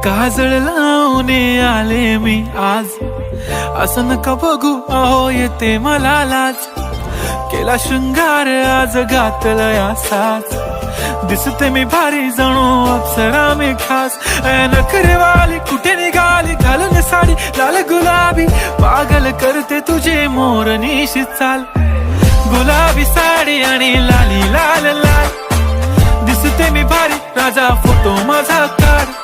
काजळ लावून आले मी आज, असं नका बघू अहो येते मला लाज. केला शृंगार आज घातलाय असाच, दिसते मी भारी जणू अप्सरा मी खास. नखरेवाली कुठे निघाली घालून साडी लाल गुलाबी, पागल करते तुझे मोरनीशी चाल. गुलाबी साडी आणि लाली लाल लाल, दिसते मी भारी राजा फोटो माझा काढ.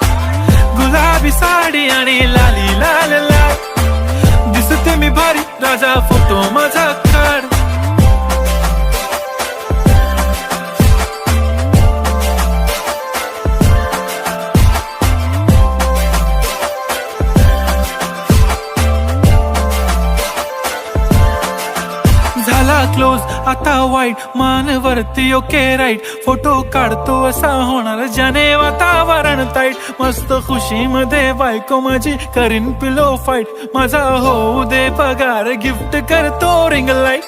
गुलाबी साडी आणि लाली लाल लाल, दिसते मी भारी राजा फोटो माझा काढ. झाला क्लोज आता वाईट, मानवरती ओके राईट. फोटो काढतो असा होणार ज्याने वातावरण ताईट. मस्त खुशी मध्ये बायको माझी करीन पिलो फाईट. माझा होऊ दे पगार गिफ्ट करतो रिंग लाईट.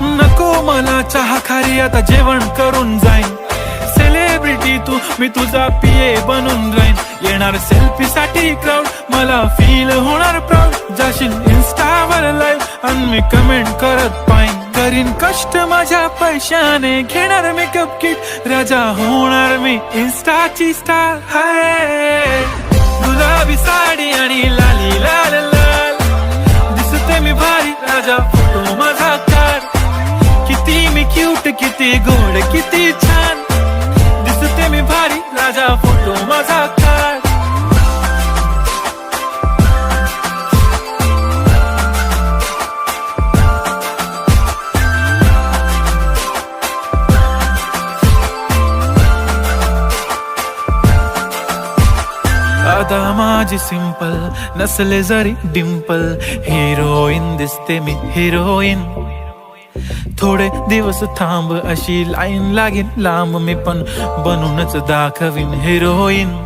नको मला चहा खारी आता जेवण करून जाईन. सेलिब्रिटी तू मी तुझा पिये बनून राहीन. येणार सेल्फी साठी क्राऊड मला फील होणार प्राऊड. जाशील इन्स्टावर लाईव्ह आणि मी कमेंट करत पाईन. करीन कष्ट माझ्या पैशाने घेणार मेकअप किट. राजा होणार मी इन्स्टाची स्टार. हाय गुलाबी साडी आणि लाली लाल लाल, दिसते मी भारी राजा फोटो माझा काढ. किती मी क्यूट किती गोड किती छान, दिसते मी भारी राजा फोटो माझा काढ. आता माझी सिंपल नसले जरी डिंपल, हिरोईन दिसते मी हिरोईन. थोडे दिवस थांब अशी लाईन लागेल लांब, मी पण बनूनच दाखवीन हिरोईन.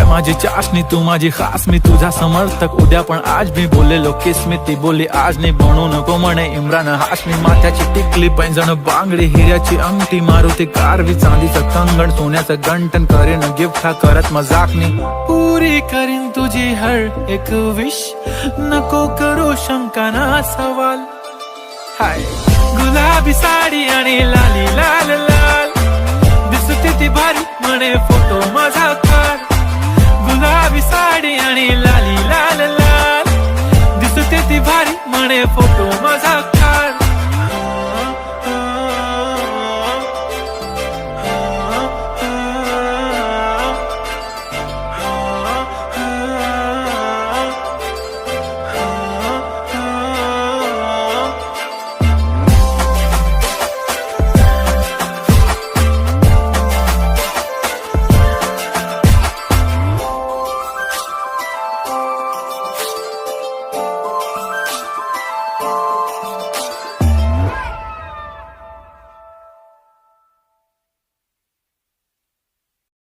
माझी चाशनी तू माझी खास, मी तुझा समर्थक उद्या पण आज मी बोललेलो किस मी ती बोली आज नाही. बनू नको म्हणे इम्रान हाशमी. माथ्याची टिकली पैंजण बांगडी हिऱ्याची अंगठी, मारुती कारवी चांदीचं कंगण सोन्याचं गंटन. करीन गिफ्ट हा करत मजाकनी, पुरी करीन तुझी हर एक विश. नको करू शंका ना सवाल. हाय गुलाबी साडी आणि लाली लाल लाल, दिसते ती भारी म्हणे फोटो माझा काढ. गुलाबी साडी आणि लाली लाल लाल, दिसते ती भारी म्हणे फोटो माझा.